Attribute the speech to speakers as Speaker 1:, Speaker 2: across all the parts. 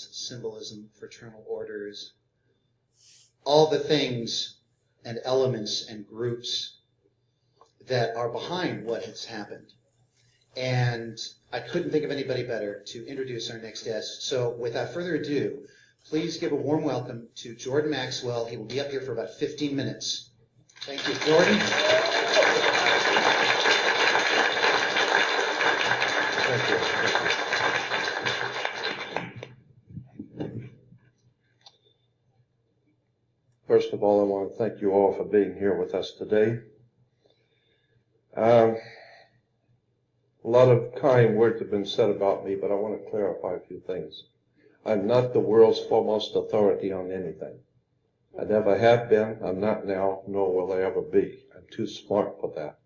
Speaker 1: signs, symbolism, fraternal orders, all the things and elements and groups that are behind what has happened. And I couldn't think of anybody better to introduce our next guest. So without further ado, please give a warm welcome to Jordan Maxwell. He will be up here for about 15 minutes. Thank you, Jordan.
Speaker 2: Thank you. First of all, I want to thank you all for being here with us today. A lot of kind words have been said about me, but I want to clarify a few things. I'm not the world's foremost authority on anything. I never have been, I'm not now, nor will I ever be. I'm too smart for that.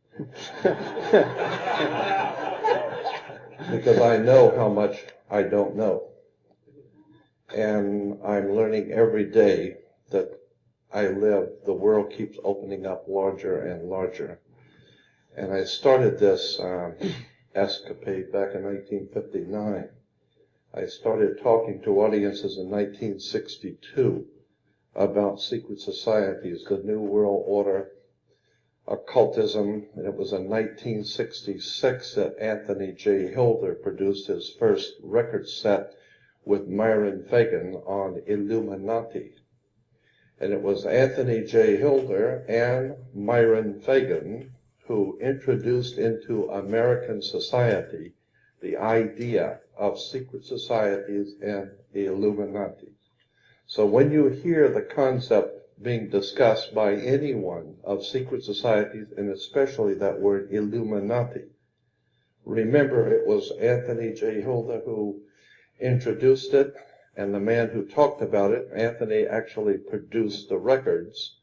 Speaker 2: Because I know how much I don't know. And I'm learning every day that I live, the world keeps opening up larger and larger. And I started this escapade back in 1959. I started talking to audiences in 1962 about secret societies, the New World Order, occultism. And it was in 1966 that Anthony J. Hilder produced his first record set with Myron Fagan on Illuminati. And it was Anthony J. Hilder and Myron Fagan who introduced into American society the idea of secret societies and the Illuminati. So when you hear the concept being discussed by anyone of secret societies, and especially that word Illuminati, remember it was Anthony J. Hilder who introduced it, and the man who talked about it, Anthony actually produced the records,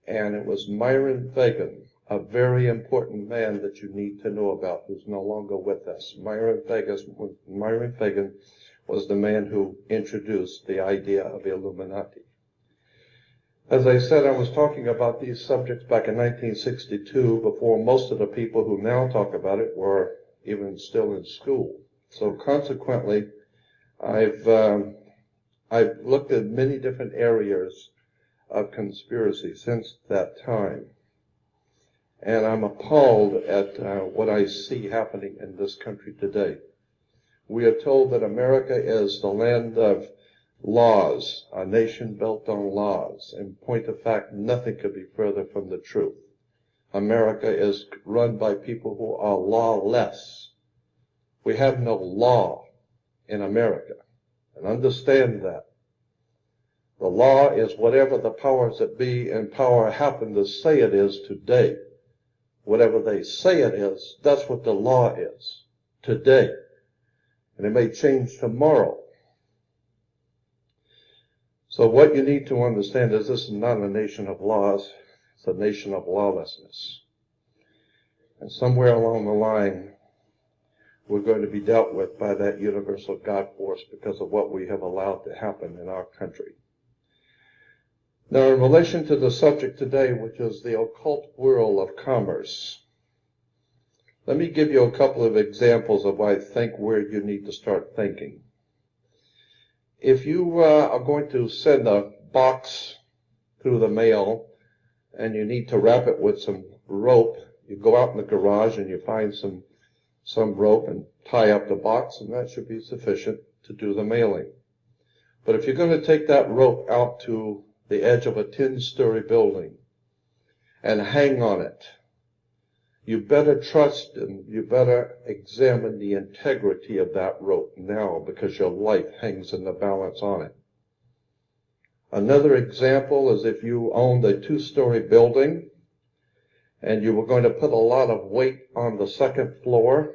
Speaker 2: and it was Myron Fagan, a very important man that you need to know about, who's no longer with us. Myron Fagan was the man who introduced the idea of Illuminati. As I said, I was talking about these subjects back in 1962, before most of the people who now talk about it were even still in school. So consequently, I've looked at many different areas of conspiracy since that time. And I'm appalled at what I see happening in this country today. We are told that America is the land of laws, a nation built on laws. In point of fact, nothing could be further from the truth. America is run by people who are lawless. We have no law in America. And understand that. The law is whatever the powers that be in power happen to say it is today. Whatever they say it is, that's what the law is today. And it may change tomorrow. So what you need to understand is this is not a nation of laws, it's a nation of lawlessness. And somewhere along the line, we're going to be dealt with by that universal God force because of what we have allowed to happen in our country. Now, in relation to the subject today, which is the occult world of commerce, let me give you a couple of examples of I think where you need to start thinking. If you are going to send a box through the mail and you need to wrap it with some rope, you go out in the garage and you find some rope and tie up the box, and that should be sufficient to do the mailing. But if you're going to take that rope out to the edge of a 10-story building and hang on it, you better trust and you better examine the integrity of that rope now, because your life hangs in the balance on it. Another example is if you owned a 2-story building and you were going to put a lot of weight on the second floor.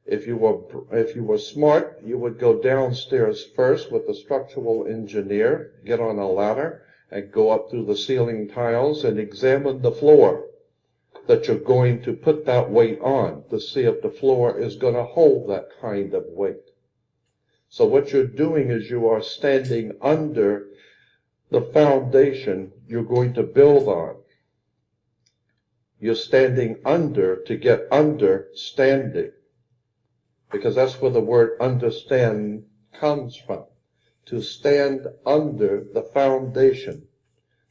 Speaker 2: If you were smart, you would go downstairs first with the structural engineer, get on a ladder, and go up through the ceiling tiles and examine the floor that you're going to put that weight on to see if the floor is going to hold that kind of weight. So what you're doing is you are standing under the foundation you're going to build on. You're standing under to get understanding, because that's where the word understand comes from. to stand under the foundation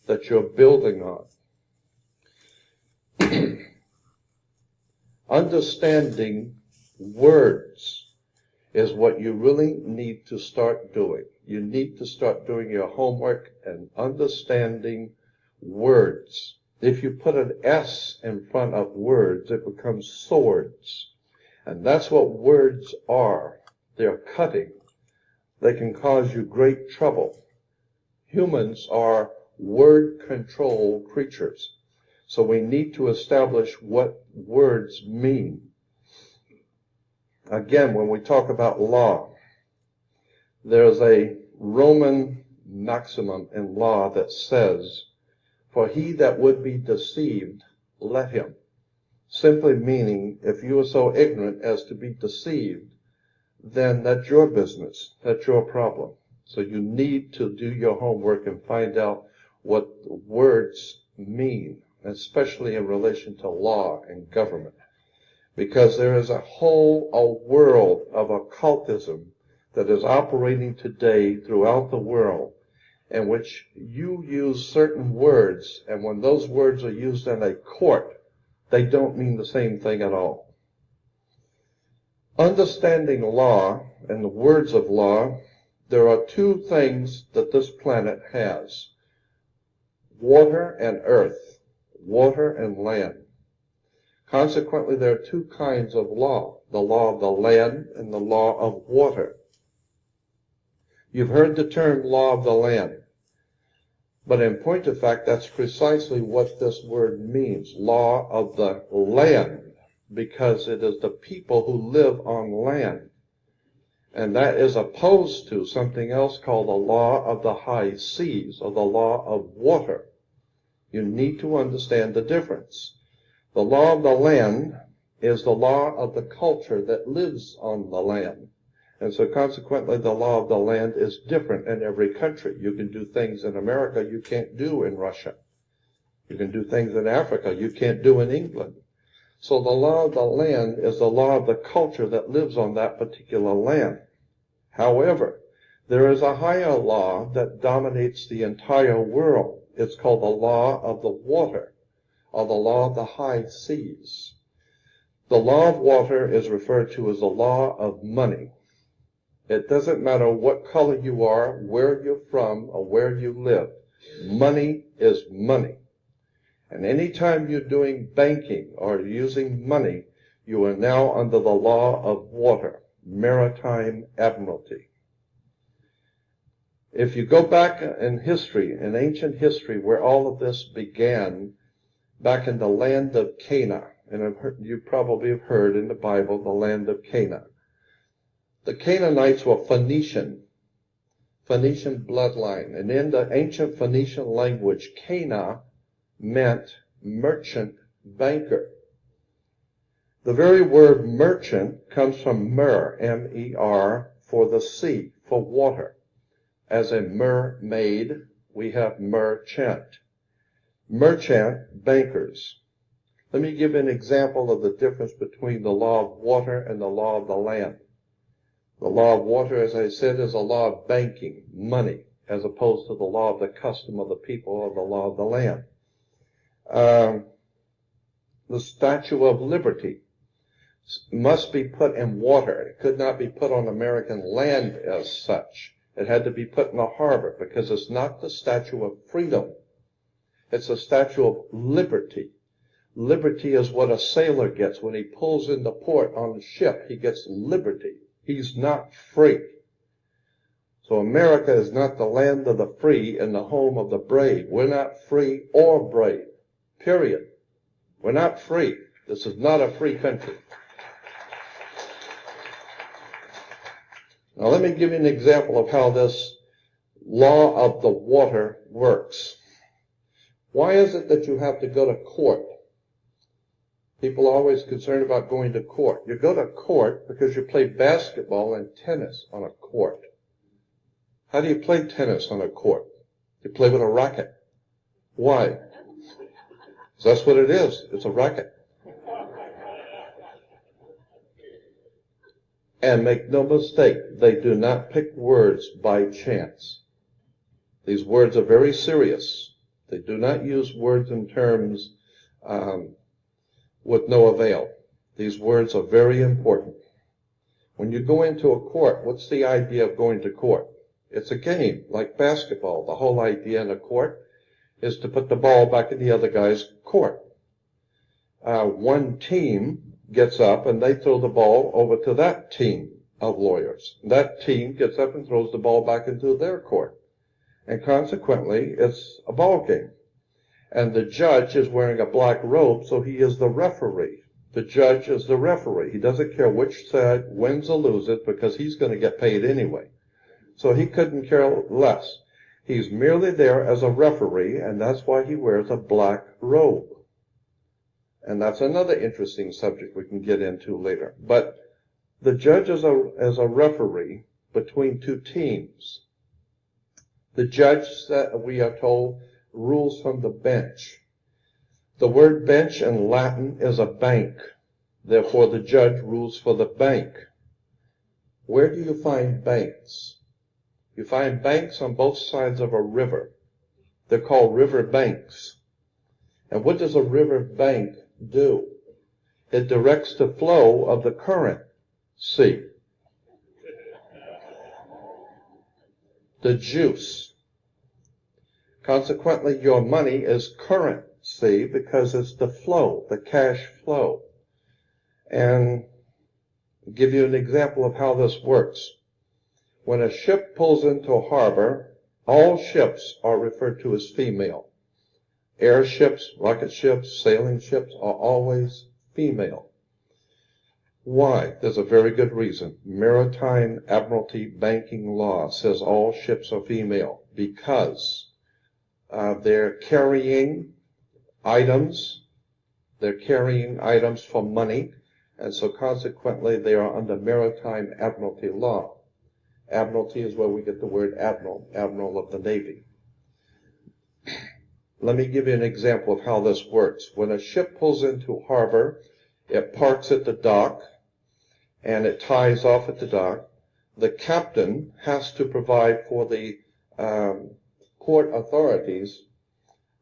Speaker 2: that you're building on. Understanding words is what you really need to start doing. You need to start doing your homework and understanding words. If you put an S in front of words, it becomes swords. And that's what words are. They're cutting. They can cause you great trouble. Humans are word control creatures. So we need to establish what words mean. Again, when we talk about law, there's a Roman maximum in law that says, "For he that would be deceived, let him." Simply meaning, if you are so ignorant as to be deceived, then that's your business. That's your problem. So you need to do your homework and find out what words mean, especially in relation to law and government. Because there is a world of occultism that is operating today throughout the world, in which you use certain words, and when those words are used in a court, they don't mean the same thing at all. Understanding law and the words of law, there are two things that this planet has: water and earth, water and land. Consequently, there are two kinds of law: the law of the land and the law of water. You've heard the term law of the land, but in point of fact, that's precisely what this word means, law of the land, because it is the people who live on land. And that is opposed to something else called the law of the high seas, or the law of water. You need to understand the difference. The law of the land is the law of the culture that lives on the land. And so consequently, the law of the land is different in every country. You can do things in America you can't do in Russia. You can do things in Africa you can't do in England. So the law of the land is the law of the culture that lives on that particular land. However, there is a higher law that dominates the entire world. It's called the law of the water, or the law of the high seas. The law of water is referred to as the law of money. It doesn't matter what color you are, where you're from, or where you live. Money is money. And anytime you're doing banking or using money, you are now under the law of water, maritime admiralty. If you go back in history, in ancient history, where all of this began, back in the land of Canaan, and you probably have heard in the Bible, the land of Canaan. The Canaanites were Phoenician bloodline, and in the ancient Phoenician language, Cana meant merchant, banker. The very word merchant comes from mer, M-E-R, for the sea, for water. As a mermaid, we have merchant. Merchant, bankers. Let me give an example of the difference between the law of water and the law of the land. The law of water, as I said, is a law of banking, money, as opposed to the law of the custom of the people or the law of the land. The Statue of Liberty must be put in water. It could not be put on American land as such. It had to be put in a harbor, because it's not the Statue of Freedom. It's a Statue of Liberty. Liberty is what a sailor gets when he pulls into port on the ship. He gets liberty. He's not free. So America is not the land of the free and the home of the brave. We're not free or brave. Period. We're not free. This is not a free country. Now let me give you an example of how this law of the water works. Why is it that you have to go to court? People are always concerned about going to court. You go to court because you play basketball and tennis on a court. How do you play tennis on a court? You play with a racket. Why? That's what it is. It's a racket. And make no mistake, they do not pick words by chance. These words are very serious. They do not use words and terms with no avail. These words are very important. When you go into a court, what's the idea of going to court? It's a game, like basketball. The whole idea in a court is to put the ball back in the other guy's court. One team gets up and they throw the ball over to that team of lawyers. That team gets up and throws the ball back into their court. And consequently, it's a ball game. And the judge is wearing a black robe, so he is the referee. The judge is the referee. He doesn't care which side wins or loses because he's going to get paid anyway. So he couldn't care less. He's merely there as a referee, and that's why he wears a black robe. And that's another interesting subject we can get into later. But the judge is a referee between two teams. The judge, that we are told, rules from the bench. The word bench in Latin is a bank. Therefore, the judge rules for the bank. Where do you find banks? You find banks on both sides of a river. They're called river banks. And what does a river bank do? It directs the flow of the current. See, the juice. Consequently, your money is currency because it's the flow, the cash flow. And I'll give you an example of how this works. When a ship pulls into a harbor, all ships are referred to as female. Airships, rocket ships, sailing ships are always female. Why? There's a very good reason. Maritime Admiralty banking law says all ships are female because they're carrying items. They're carrying items for money, and so consequently they are under Maritime Admiralty law. Admiralty is where we get the word admiral, admiral of the Navy. Let me give you an example of how this works. When a ship pulls into harbor, it parks at the dock, and it ties off at the dock. The captain has to provide for the port authorities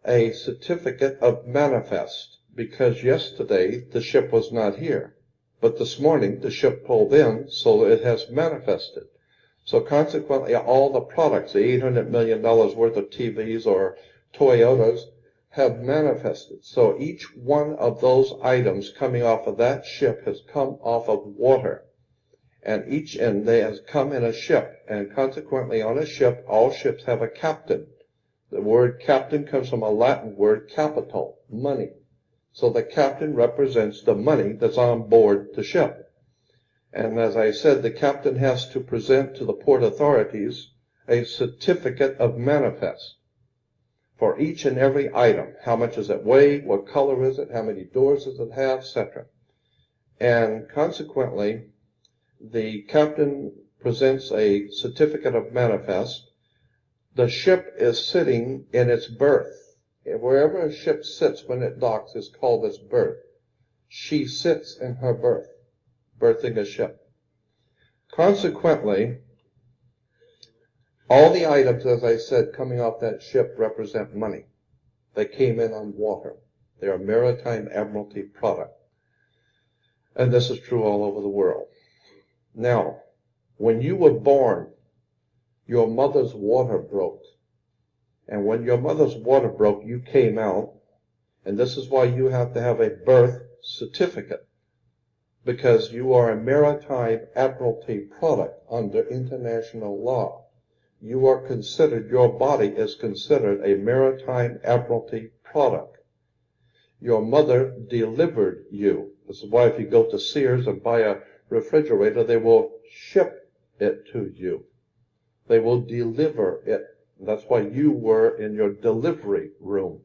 Speaker 2: a certificate of manifest, because yesterday the ship was not here. But this morning the ship pulled in, so it has manifested. So consequently, all the products, the $800 million worth of TVs or Toyotas, have manifested. So each one of those items coming off of that ship has come off of water. And they has come in a ship. And consequently, on a ship, all ships have a captain. The word captain comes from a Latin word capital, money. So the captain represents the money that's on board the ship. And as I said, the captain has to present to the port authorities a certificate of manifest for each and every item. How much does it weigh? What color is it? How many doors does it have? Etc. And consequently, the captain presents a certificate of manifest. The ship is sitting in its berth. Wherever a ship sits when it docks is called its berth. She sits in her berth, berthing a ship. Consequently, all the items, as I said, coming off that ship represent money. They came in on water. They are Maritime Admiralty product. And this is true all over the world. Now, when you were born, your mother's water broke. And when your mother's water broke, you came out. And this is why you have to have a birth certificate, because you are a Maritime Admiralty product under international law. You are considered, your body is considered a Maritime Admiralty product. Your mother delivered you. This is why if you go to Sears and buy a refrigerator, they will ship it to you. They will deliver it. That's why you were in your delivery room.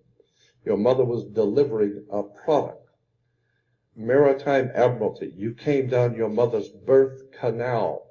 Speaker 2: Your mother was delivering a product. Maritime Admiralty, you came down your mother's birth canal.